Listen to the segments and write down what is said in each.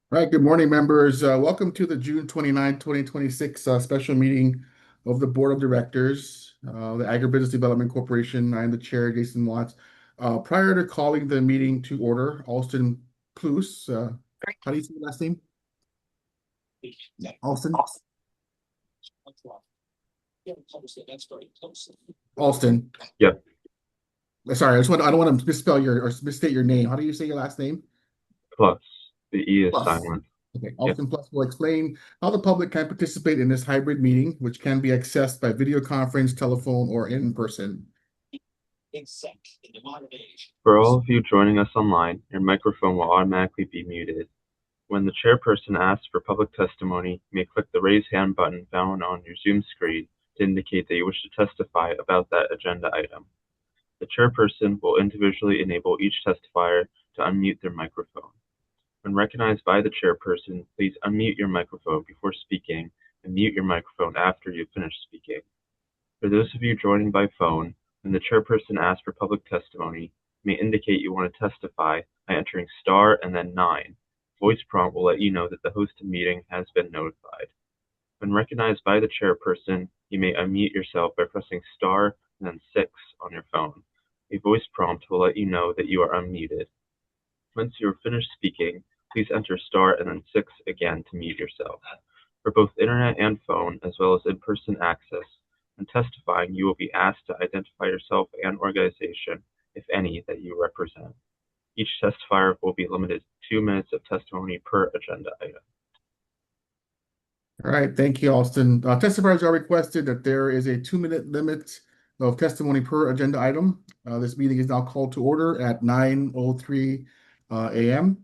All right, good morning, members. Welcome to the June 29, 2026 special meeting of the Board of Directors, the Agribusiness Development Corporation. I am the chair, Jason Watts. Prior to calling the meeting to order, Alston Plus, how do you say your last name? Alston? Alston. Yep. Sorry, I don't want to misspell your or misstate your name. How do you say your last name? Plus. The E is Plus. silent. Okay, Yep. Alston Plus will explain how the public can participate in this hybrid meeting, which can be accessed by video conference, telephone, or in person. For all of you joining us online, your microphone will automatically be muted. When the chairperson asks for public testimony, you may click the raise hand button found on your Zoom screen to indicate that you wish to testify about that agenda item. The chairperson will individually enable each testifier to unmute their microphone. When recognized by the chairperson, please unmute your microphone before speaking and mute your microphone after you've finished speaking. For those of you joining by phone, when the chairperson asks for public testimony, you may indicate you want to testify by entering star and then 9. Voice prompt will let you know that the hosted meeting has been notified. When recognized by the chairperson, you may unmute yourself by pressing star and then 6 on your phone. A voice prompt will let you know that you are unmuted. Once you are finished speaking, please enter star and then 6 again to mute yourself. For both internet and phone, as well as in-person access, when testifying, you will be asked to identify yourself and organization, if any, that you represent. Each testifier will be limited to 2 minutes of testimony per agenda item. All right, thank you, Alston. Testifiers are requested that there is a 2-minute limit of testimony per agenda item. This meeting is now called to order at 9:03 a.m.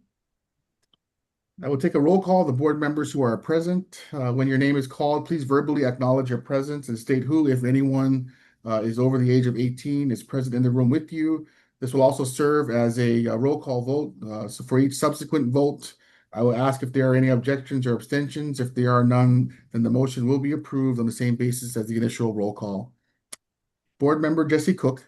I will take a roll call of the board members who are present. When your name is called, please verbally acknowledge your presence and state who, if anyone, is over the age of 18, is present in the room with you. This will also serve as a roll call vote. So for each subsequent vote, I will ask if there are any objections or abstentions. If there are none, then the motion will be approved on the same basis as the initial roll call. Board member Jesse Cook.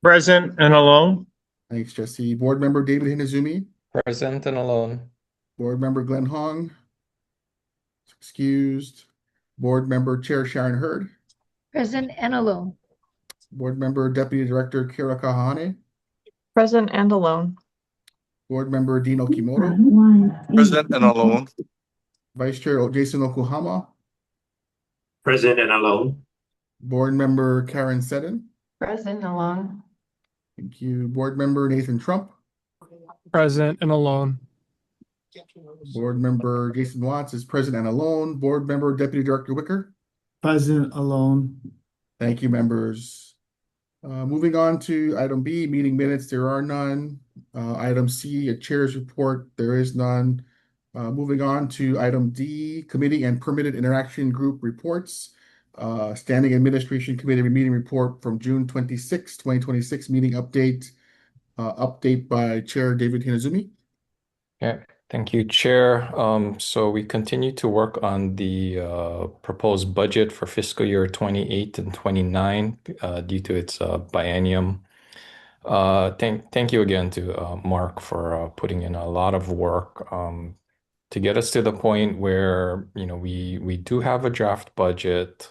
Present and alone. Thanks, Jesse. Board member David Hinizumi. Present and alone. Board member Glenn Hong. Excused. Board member Chair Sharon Hurd. Present and alone. Board member Deputy Director Kira Kahane. Present and alone. Board member Dino Kimoto. Present and alone. Vice Chair Jason Okuhama. Present and alone. Board member Karen Seddon. Present and alone. Thank you. Board member Nathan Trump. Present and alone. Board member Jason Watts is present and alone. Board member Deputy Director Wicker. Present alone. Thank you, members. Moving on to item B, meeting minutes, there are none. Item C, a chair's report, there is none. Moving on to item D, committee and permitted interaction group reports. Standing Administration Committee meeting report from June 26, 2026, meeting update. Update by Chair David Hinazumi. Okay, thank you, Chair. So we continue to work on the proposed budget for fiscal year 28 and 29 due to its biennium. Thank you again to Mark for putting in a lot of work to get us to the point where we do have a draft budget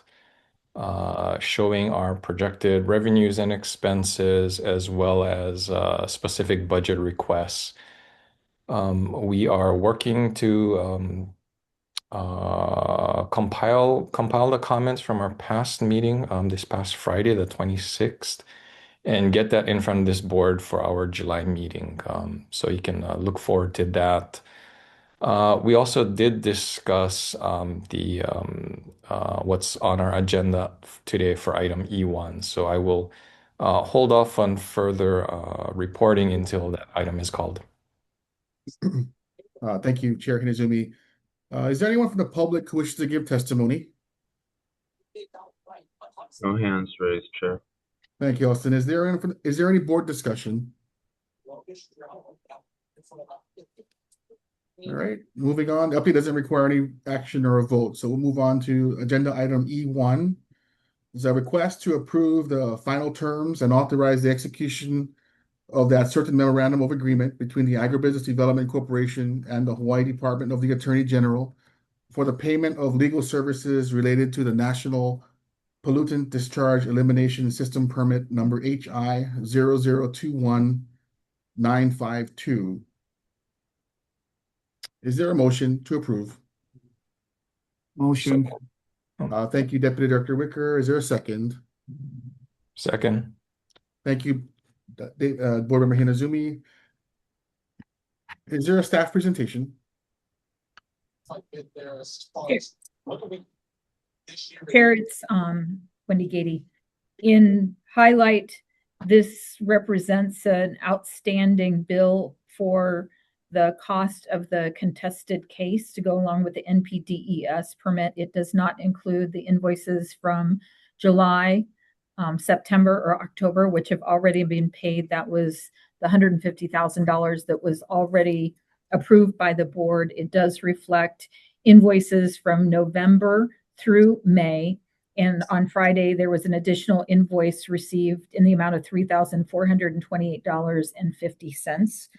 showing our projected revenues and expenses as well as specific budget requests. We are working to compile the comments from our past meeting this past Friday, the 26th, and get that in front of this board for our July meeting. So you can look forward to that. We also did discuss what's on our agenda today for item E1. So I will hold off on further reporting until that item is called. Thank you, Chair Hinazumi. Is there anyone from the public who wishes to give testimony? No hands raised, Chair. Thank you, Austin. Is there any board discussion? All right, moving on. The update doesn't require any action or a vote, so we'll move on to agenda item E1. There's a request to approve the final terms and authorize the execution of that certain memorandum of agreement between the Agribusiness Development Corporation and the Hawaii Department of the Attorney General for the payment of legal services related to the National Pollutant Discharge Elimination System Permit number HI 0021952. Is there a motion to approve? Motion. Thank you, Deputy Director Wicker. Is there a second? Second. Thank you, Board Member Hinazumi. Is there a staff presentation? Chair, it's Wendy Gady. In highlight, this represents an outstanding bill for the cost of the contested case to go along with the NPDES permit. It does not include the invoices from July, September, or October, which have already been paid. That was the $150,000 that was already approved by the board. It does reflect invoices from November through May. And on Friday, there was an additional invoice received in the amount of $3,428.50,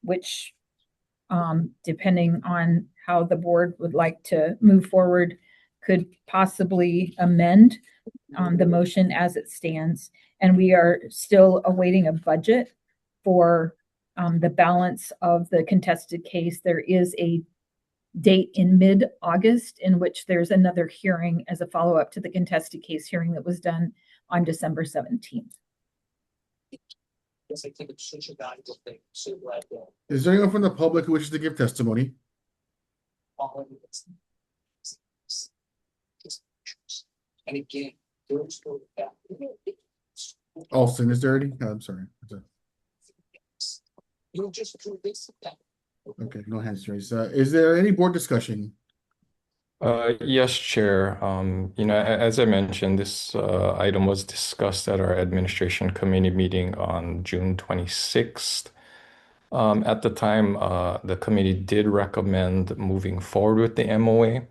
which, depending on how the board would like to move forward, could possibly amend the motion as it stands. And we are still awaiting a budget for the balance of the contested case. There is a date in mid-August in which there's another hearing as a follow-up to the contested case hearing that was done on December 17th. Is there anyone from the public who wishes to give testimony? Alston, is there any? I'm sorry. Okay, no hands raised. Is there any board discussion? Yes, Chair. As I mentioned, this item was discussed at our administration committee meeting on June 26th. At the time, the committee did recommend moving forward with the MOA.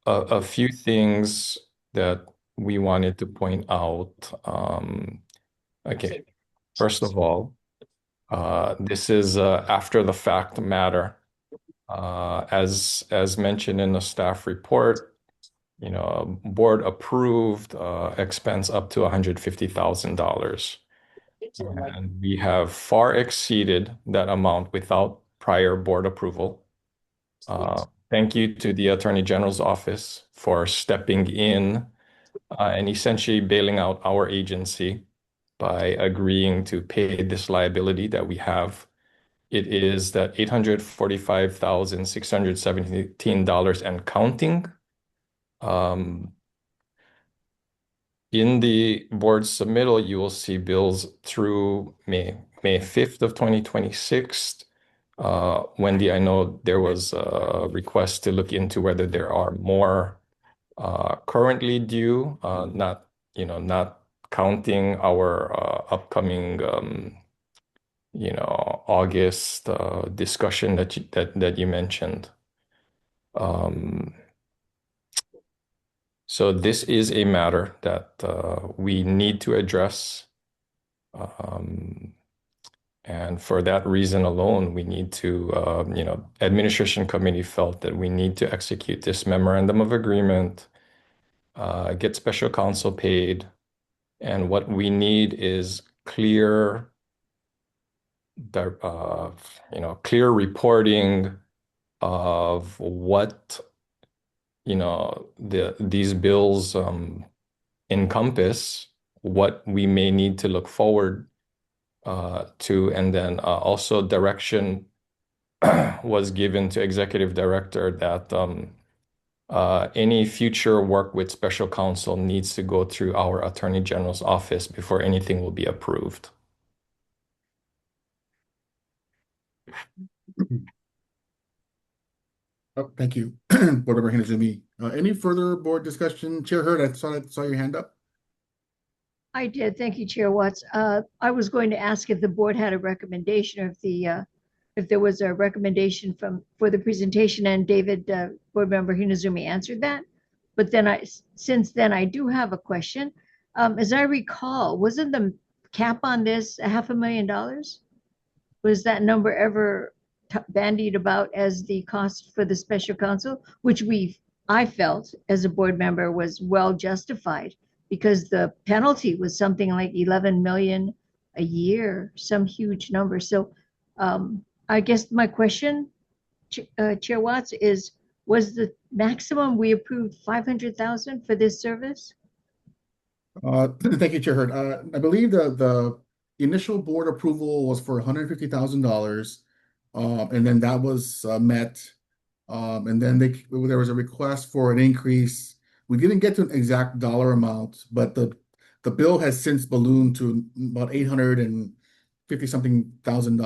A few things that we wanted to point out. Okay, first of all, this is after the fact matter. As mentioned in the staff report, board approved expense up to $150,000. And we have far exceeded that amount without prior board approval. Thank you to the Attorney General's office for stepping in and essentially bailing out our agency by agreeing to pay this liability that we have. It is that $845,617 and counting. In the board submittal, you will see bills through May 5th of 2026. Wendy, I know there was a request to look into whether there are more currently due, not counting our upcoming August discussion that you mentioned. So this is a matter that we need to address. And for that reason alone, we need to, administration committee felt that we need to execute this memorandum of agreement, get special counsel paid. And what we need is clear reporting of what these bills encompass, what we may need to look forward to, and then also direction was given to executive director that any future work with special counsel needs to go through our Attorney General's office before anything will be approved. Oh, thank you, Board Member Hinazumi. Any further board discussion? Chair Hurd, I saw your hand up. I did. Thank you, Chair Watts. I was going to ask if the board had a recommendation, if there was a recommendation for the presentation, and David, Board Member Hinazumi answered that. But then since then I do have a question. As I recall, wasn't the cap on this $500,000? Was that number ever bandied about as the cost for the special counsel, which I felt as a board member was well justified because the penalty was something like 11 million a year, some huge number. So I guess my question, Chair Watts, is was the maximum we approved 500,000 for this service? Thank you, Chair Hurd. I believe the initial board approval was for $150,000, and then that was met. And then there was a request for an increase. We didn't get to an exact dollar amount, but the bill has since ballooned to about $850 something thousand,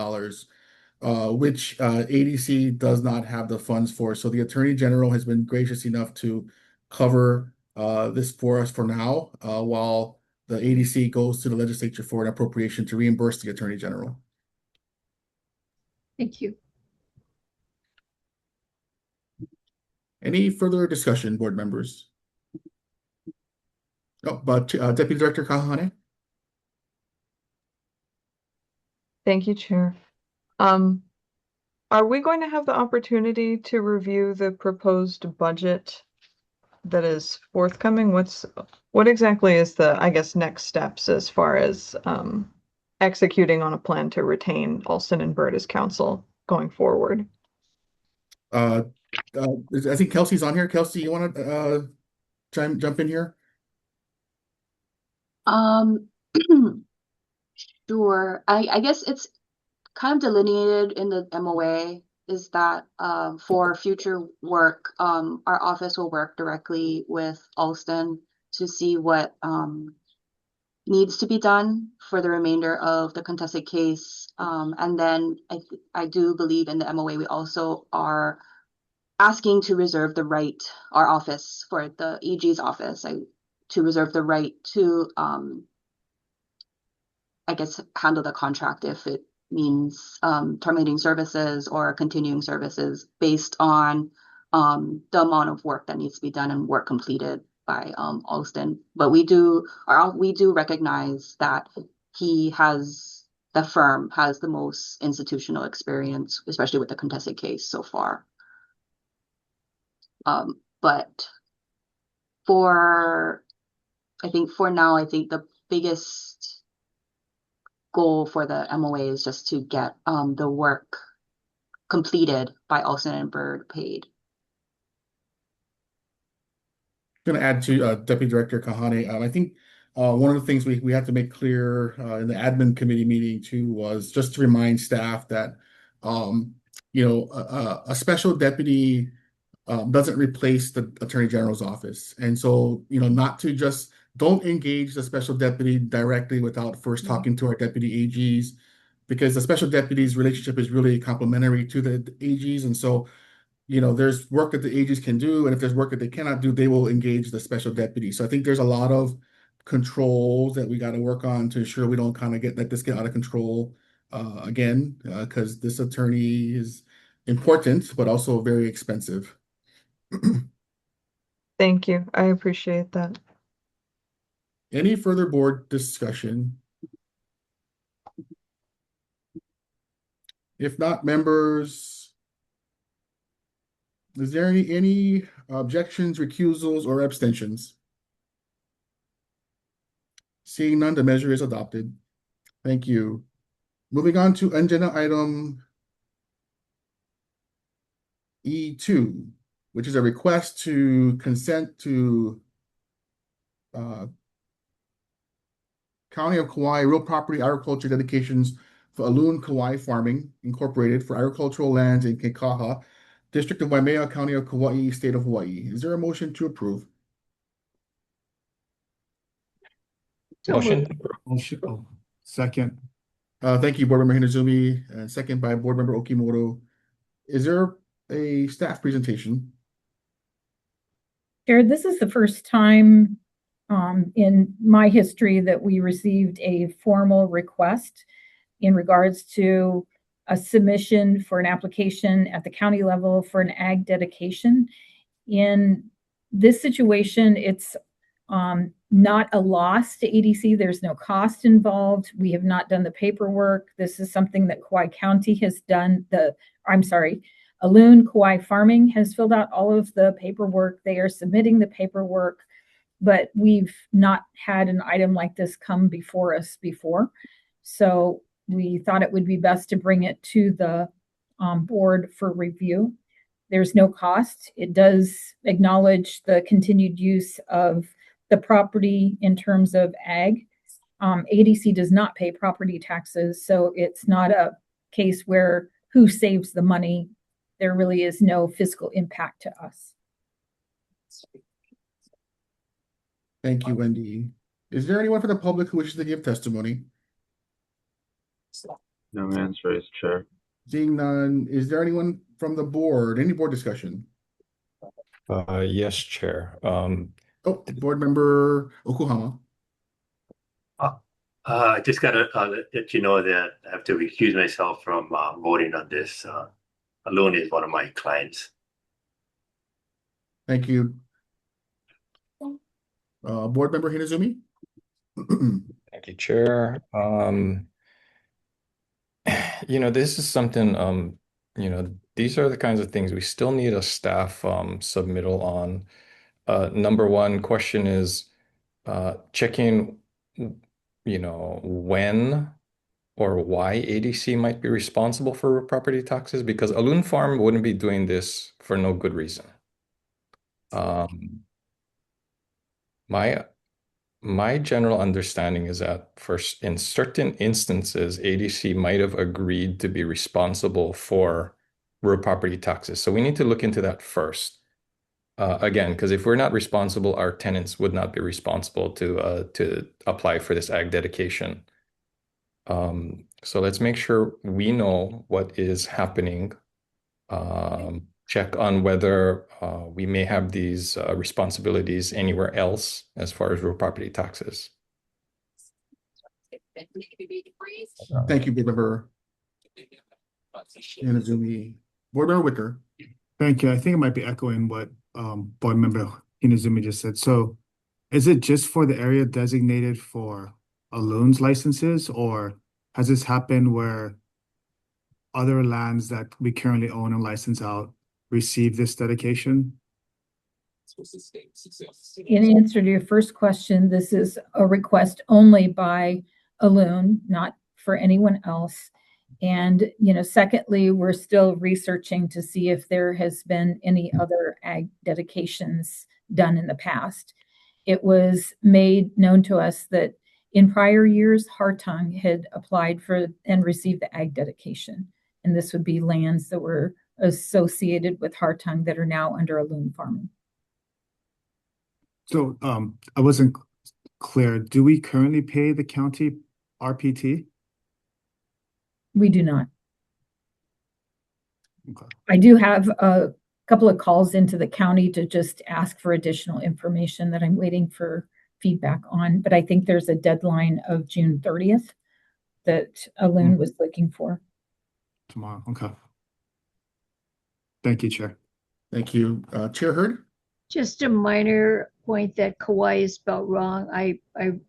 which ADC does not have the funds for. So the Attorney General has been gracious enough to cover this for us for now, while the ADC goes to the legislature for an appropriation to reimburse the Attorney General. Thank you. Any further discussion, board members? Oh, but Deputy Director Kahane? Thank you, Chair. Are we going to have the opportunity to review the proposed budget that is forthcoming? What exactly is the, I guess, next steps as far as executing on a plan to retain Alston and Byrd as counsel going forward? I think Kelsey's on here. Kelsey, you want to jump in here? Sure. I guess it's kind of delineated in the MOA is that for future work, our office will work directly with Alston to see what needs to be done for the remainder of the contested case. And then I do believe in the MOA, we also are asking to reserve the right, our office for the AG's office, to reserve the right to, I guess, handle the contract if it means terminating services or continuing services based on the amount of work that needs to be done and work completed by Alston. But we do recognize that the firm has the most institutional experience, especially with the contested case so far. But for now, I think the biggest goal for the MOA is just to get the work completed by Alston and Byrd paid. I'm going to add to Deputy Director Kahane. I think one of the things we had to make clear in the admin committee meeting too was just to remind staff that a special deputy doesn't replace the Attorney General's office. And so, don't engage the special deputy directly without first talking to our deputy AGs, because the special deputy's relationship is really complementary to the AGs. And so, there's work that the AGs can do, and if there's work that they cannot do, they will engage the special deputy. So I think there's a lot of controls that we got to work on to ensure we don't kind of let this get out of control again, because this attorney is important, but also very expensive. Thank you. I appreciate that. Any further board discussion? If not, members, is there any objections, recusals, or abstentions? Seeing none, the measure is adopted. Thank you. Moving on to agenda item E2, which is a request to consent to County of Kauai real property agriculture dedications for Alun Kauai Farming Incorporated for agricultural lands in Kekaha, District of Waimea, County of Kauai, State of Hawaii. Is there a motion to approve? Motion. Second. Thank you, Board Member Hinazumi, and second by Board Member Okimoto. Is there a staff presentation? Chair, this is the first time in my history that we received a formal request in regards to a submission for an application at the county level for an ag dedication. In this situation, it's not a loss to ADC. There's no cost involved. We have not done the paperwork. This is something that Kauai County has done. Alun Kauai Farming has filled out all of the paperwork. They are submitting the paperwork, but we've not had an item like this come before us before. So we thought it would be best to bring it to the board for review. There's no cost. It does acknowledge the continued use of the property in terms of ag. ADC does not pay property taxes, so it's not a case where who saves the money. There really is no fiscal impact to us. Thank you, Wendy. Is there anyone from the public who wishes to give testimony? No hands raised, Chair. Seeing none, is there anyone from the board? Any board discussion? Yes, Chair. Oh, Board Member Okuhama. I just gotta let you know that I have to recuse myself from voting on this. Alun is one of my clients. Thank you. Board Member Hinazumi. Thank you, Chair. This is something, these are the kinds of things we still need a staff submittal on. Number one question is checking, when or why ADC might be responsible for property taxes, because Alun Farm wouldn't be doing this for no good reason. My general understanding is that in certain instances, ADC might have agreed to be responsible for real property taxes. So we need to look into that first. Again, because if we're not responsible, our tenants would not be responsible to apply for this ag dedication. So let's make sure we know what is happening. Check on whether we may have these responsibilities anywhere else as far as real property taxes. Thank you, Board Member Hinazumi. Board Member Wicker. Thank you. I think it might be echoing what Board Member Hinazumi just said. So is it just for the area designated for Alun's licenses, or has this happened where other lands that we currently own and license out receive this dedication? In answer to your first question, this is a request only by Alun, not for anyone else. And, secondly, we're still researching to see if there has been any other ag dedications done in the past. It was made known to us that in prior years, Hartung had applied for and received the ag dedication. And this would be lands that were associated with Hartung that are now under Alun Farming. So I wasn't clear. Do we currently pay the county RPT? We do not. Okay. I do have a couple of calls into the county to just ask for additional information that I'm waiting for feedback on, but I think there's a deadline of June 30th that Alun was looking for. Tomorrow. Okay. Thank you, Chair. Thank you. Chair Hurd. Just a minor point that Kauai is spelled wrong. I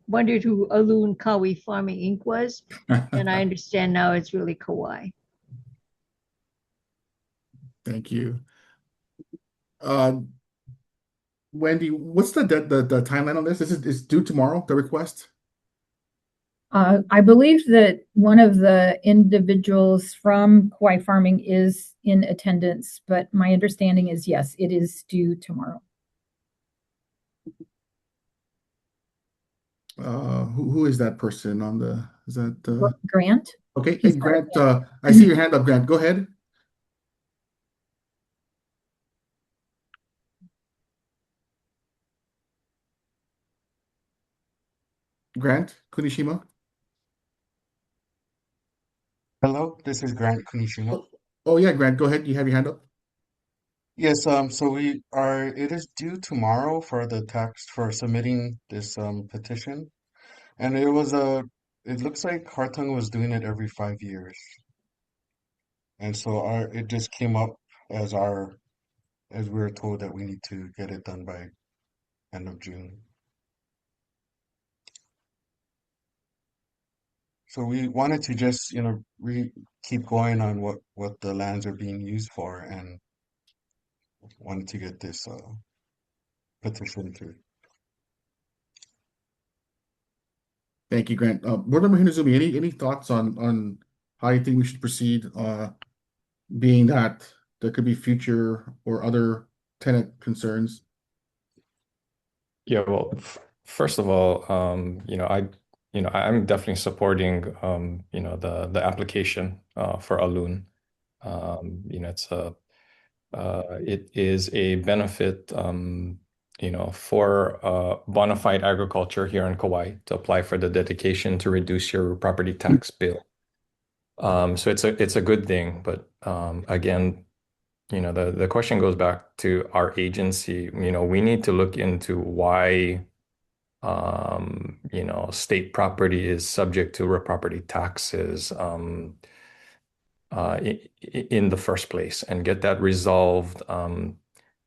wondered who Alun Kauai Farming Inc. was, and I understand now it's really Kauai. Thank you. Wendy, what's the timeline on this? This is due tomorrow, the request? I believe that one of the individuals from Kauai Farming is in attendance, but my understanding is, yes, it is due tomorrow. Who is that person on the, is that Grant? okay, hey, Grant, I see your hand up, Grant. Go ahead. Grant Kunishima. Hello, this is Grant Kunishima. Oh yeah, Grant, go ahead. You have your hand up. Yes, so it is due tomorrow for the text for submitting this petition. And it looks like Hartung was doing it every 5 years. And so it just came up as we were told that we need to get it done by end of June. So we wanted to just, keep going on what the lands are being used for, and wanted to get this petition through. Thank you, Grant. Board Member Hinazumi, any thoughts on how you think we should proceed, being that there could be future or other tenant concerns? Yeah, well, first of all, I'm definitely supporting, the application for a loan. It is a benefit, for bona fide agriculture here in Kauai to apply for the dedication to reduce your property tax bill. So it's a good thing, but again, the question goes back to our agency. We need to look into why state property is subject to real property taxes in the first place and get that resolved.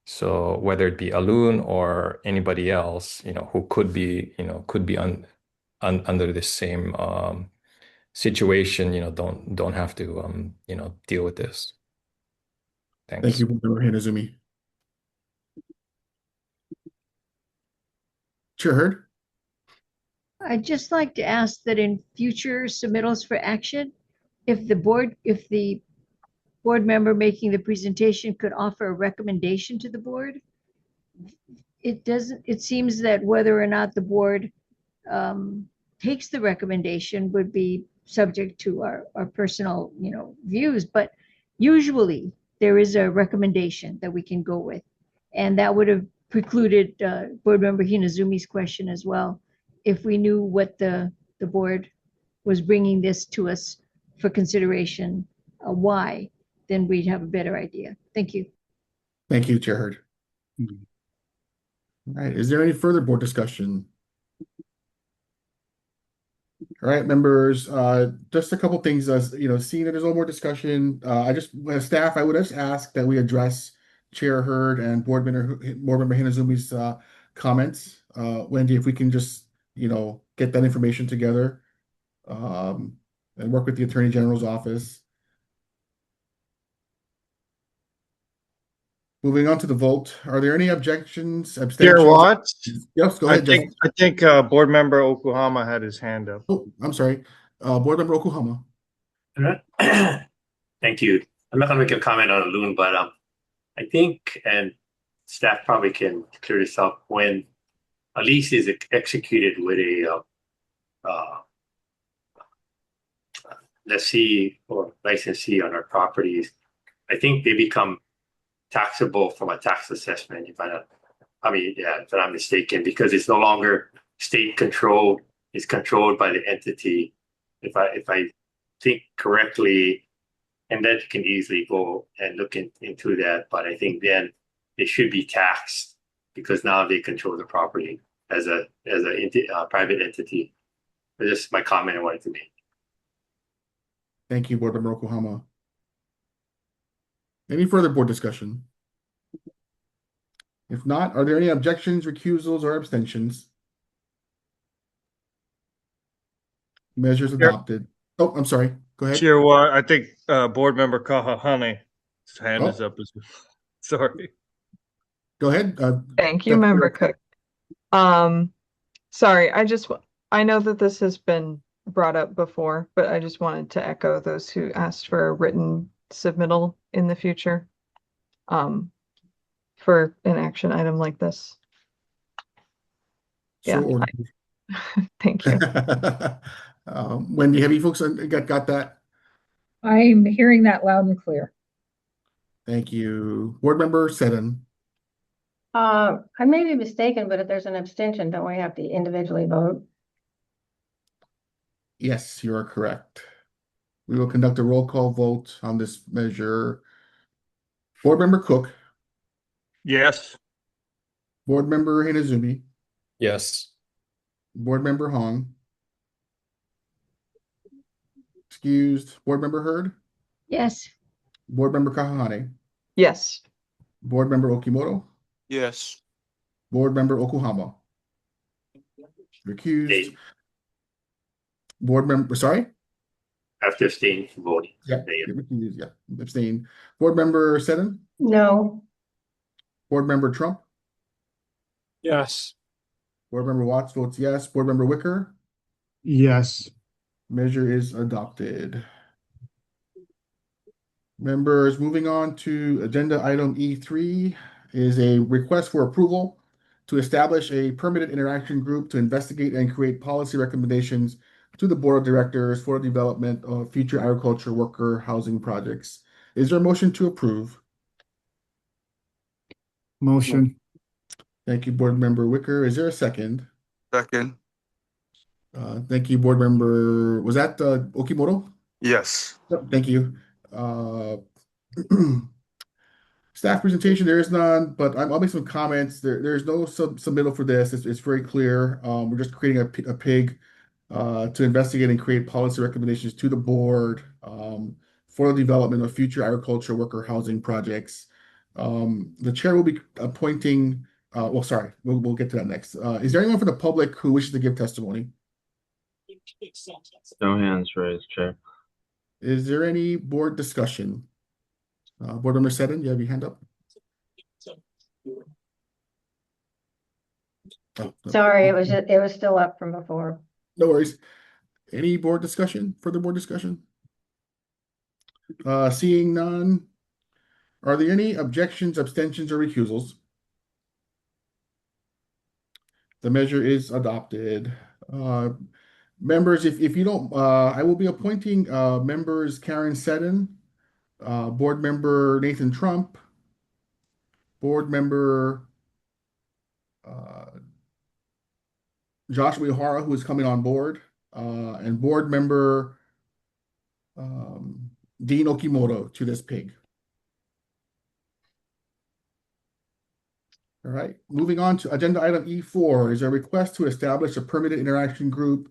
So whether it be Alun or anybody else, who could be under the same situation, don't have to deal with this. Thanks. Thank you, Board Member Hinazumi. Chair Hurd? I'd just like to ask that in future submittals for action, if the board member making the presentation could offer a recommendation to the board. It seems that whether or not the board takes the recommendation would be subject to our personal, views, but usually there is a recommendation that we can go with. And that would have precluded Board Member Hinazumi's question as well. If we knew what the board was bringing this to us for consideration, why, then we'd have a better idea. Thank you. Thank you, Chair Hurd. All right, is there any further board discussion? All right, members, just a couple things, seeing that there's a little more discussion, as staff, I would just ask that we address Chair Hurd and Board Member Hinazumi's comments. Wendy, if we can just, get that information together, and work with the Attorney General's office. Moving on to the vote, are there any objections, abstentions? Chair Watts? Yes, go ahead, Justin. I think Board Member Okuhama had his hand up. Oh, I'm sorry. Board Member Okuhama. Thank you. I'm not going to make a comment on a loon, but I think, and staff probably can clear this up, when a lease is executed with a lessee or licensee on our properties, I think they become taxable from a tax assessment, if I'm mistaken, because it's no longer state controlled, it's controlled by the entity. If I think correctly, and that can easily go and look into that, but I think then they should be taxed because now they control the property as a private entity. That's just my comment I wanted to make. Thank you, Board Member Okuhama. Any further board discussion? If not, are there any objections, recusals, or abstentions? Measures adopted. Oh, I'm sorry. Go ahead. Chair Watt, I think Board Member Kahahane, his hand is up as well. Sorry. Go ahead. Thank you, Member Cook. Sorry, I know that this has been brought up before, but I just wanted to echo those who asked for a written submittal in the future for an action item like this. So Yeah, ordered. thank you. Wendy, have you folks got that? I'm hearing that loud and clear. Thank you. Board Member Seddon. I may be mistaken, but if there's an abstention, don't we have to individually vote? Yes, you are correct. We will conduct a roll call vote on this measure. Board Member Cook. Yes. Board Member Hinazumi. Yes. Board Member Hong. Excused. Board Member Hurd. Yes. Board Member Kahahane. Yes. Board Member Okimoto. Yes. Board Member Okuhama. Recused. Board member, sorry? I have to abstain from voting. Yeah, Mayor. yeah, abstain. Board member Seddon? No, Board member Trump? Yes. Board member Watts votes yes. Board member Wicker? Yes. Measure is adopted. Members, moving on to agenda item E3 is a request for approval to establish a permanent interaction group to investigate and create policy recommendations to the board of directors for the development of future agriculture worker housing projects. Is there a motion to approve? Motion. Thank you, board member Wicker. Is there a second? Second. Thank you, board member. Was that Okimoto? Yes. Yep, thank you. Staff presentation, there is none, but I'll make some comments. There's no submittal for this. It's very clear. We're just creating a pig to investigate and create policy recommendations to the board for the development of future agriculture worker housing projects. The chair will be appointing. Well, sorry, we'll get to that next. Is there anyone from the public who wishes to give testimony? No hands raised, Chair. Is there any board discussion? Board member Seddon, you have your hand up. Oh, no. sorry, it was still up from before. No worries. Any board discussion? Further board discussion? Seeing none. Are there any objections, abstentions, or recusals? The measure is adopted. Members, if you don't, I will be appointing members Karen Seddon, board member Nathan Trump, board member Joshua Ihara, who is coming on board, and board member Dean Okimoto to this pig. All right, moving on to agenda item E4 is a request to establish a permanent interaction group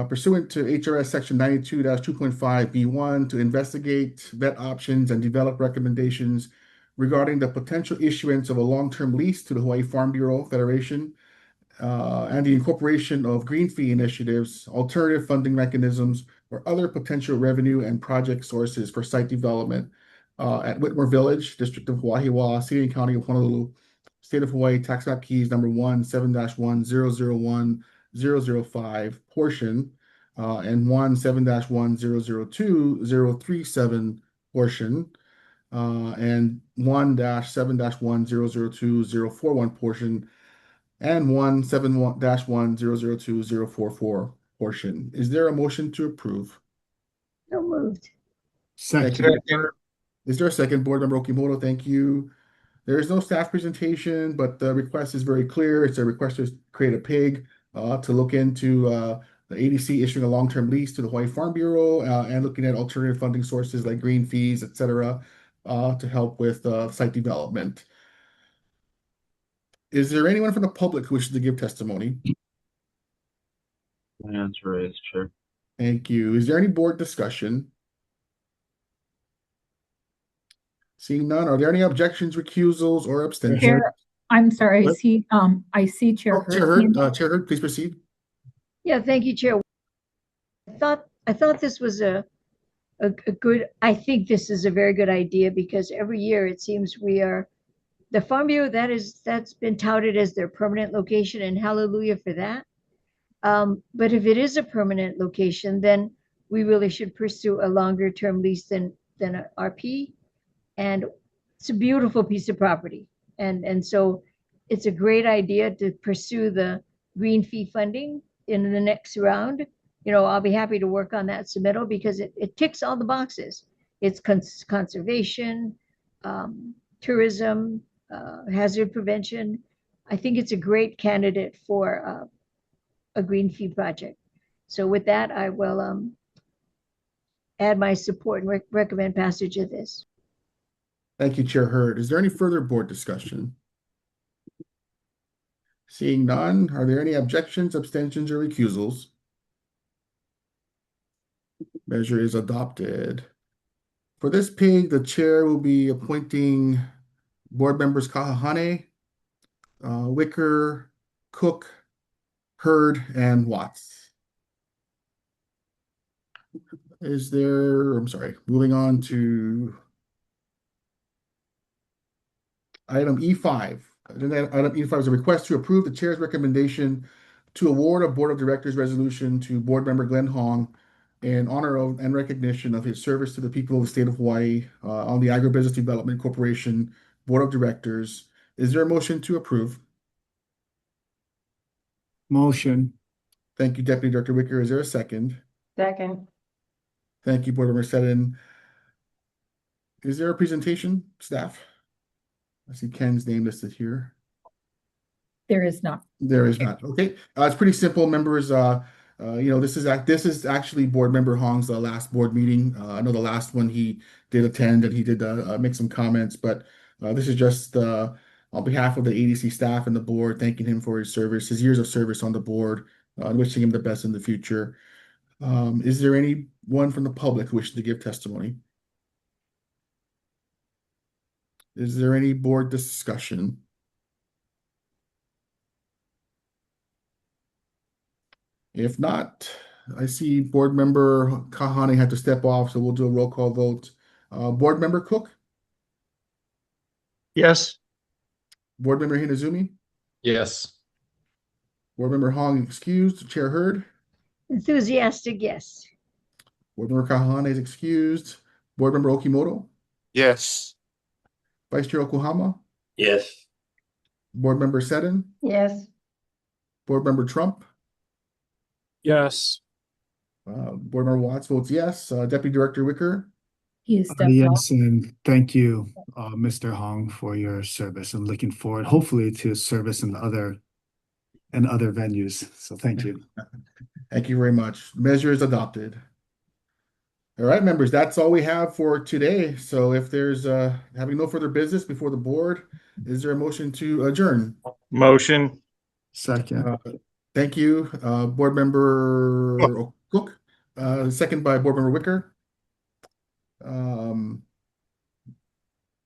pursuant to HRS section 92-2.5B1 to investigate, vet options, and develop recommendations regarding the potential issuance of a long-term lease to the Hawaii Farm Bureau Federation and the incorporation of green fee initiatives, alternative funding mechanisms, or other potential revenue and project sources for site development at Whitmore Village, District of Wahiawa, City and County of Honolulu, State of Hawaii, Tax Map Keys number 1-7-1-001-005 portion, and 1-7-1-002-037 portion, and 1-7-1-002-041 portion, and 1-7-1-002-044 portion. Is there a motion to approve? So moved. Thank Second. you. Is there a second, board member Okimoto? Thank you. There is no staff presentation, but the request is very clear. It's a request to create a pig to look into the ADC issuing a long-term lease to the Hawaii Farm Bureau and looking at alternative funding sources like green fees, et cetera, to help with site development. Is there anyone from the public who wishes to give testimony? No hands raised, Chair. Thank you. Is there any board discussion? Seeing none, are there any objections, recusals, or abstentions? Chair, I'm sorry, What? I see Chair Chair Hurd. Hurd, Chair Hurd, please proceed. Yeah, thank you, Chair. I thought this was a good, I think this is a very good idea because every year it seems the Farm Bureau, that's been touted as their permanent location, and hallelujah for that. But if it is a permanent location, then we really should pursue a longer term lease than a RP. And it's a beautiful piece of property. And so it's a great idea to pursue the green fee funding in the next round. You know, I'll be happy to work on that submittal because it ticks all the boxes. It's conservation, tourism, hazard prevention. I think it's a great candidate for a green fee project. So with that, I will add my support and recommend passage of this. Thank you, Chair Hurd. Is there any further board discussion? Seeing none, are there any objections, abstentions, or recusals? Measure is adopted. For this pig, the chair will be appointing board members Kahahane, Wicker, Cook, Hurd, and Watts. I'm sorry, moving on to item E5. Agenda item E5 is a request to approve the chair's recommendation to award a board of directors resolution to board member Glenn Hong in honor of and recognition of his service to the people of the state of Hawaii on the Agribusiness Development Corporation Board of Directors. Is there a motion to approve? Motion. Thank you, Deputy Director Wicker. Is there a second? Second. Thank you, Board Member Seddon. Is there a presentation, staff? I see Ken's name listed here. There is not. There is not. Okay, it's pretty simple, members. This is actually Board Member Hong's last board meeting. I know the last one he did attend and he did make some comments, but this is just on behalf of the ADC staff and the board, thanking him for his service, his years of service on the board, and wishing him the best in the future. Is there anyone from the public who wishes to give testimony? Is there any board discussion? If not, I see Board Member Kahane had to step off, so we'll do a roll call vote. Board Member Cook? Yes. Board Member Hinazumi? Yes. Board Member Hong excused. Chair Hurd? Enthusiastic, yes. Board Member Kahane is excused. Board Member Okimoto? Yes. Vice Chair Okuhama? Yes. Board Member Seddon? Yes. Board Member Trump? Yes. Board Member Watts votes yes. Deputy Director Wicker? He is stepped off. Yes, and thank you, Mr. Hong, for your service. I'm looking forward, hopefully, to service in other venues. So thank you. Thank you very much. Measure is adopted. All right, members, that's all we have for today. So if there's having no further business before the board, is there a motion to adjourn? Motion. Second. Thank you, Board Member Cook. Second by Board Member Wicker. Are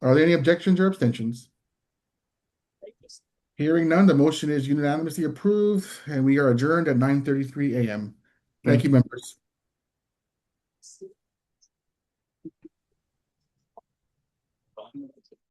there any objections or abstentions? Hearing none, the motion is unanimously approved, and we are adjourned at 9:33 a.m. Thank you, members.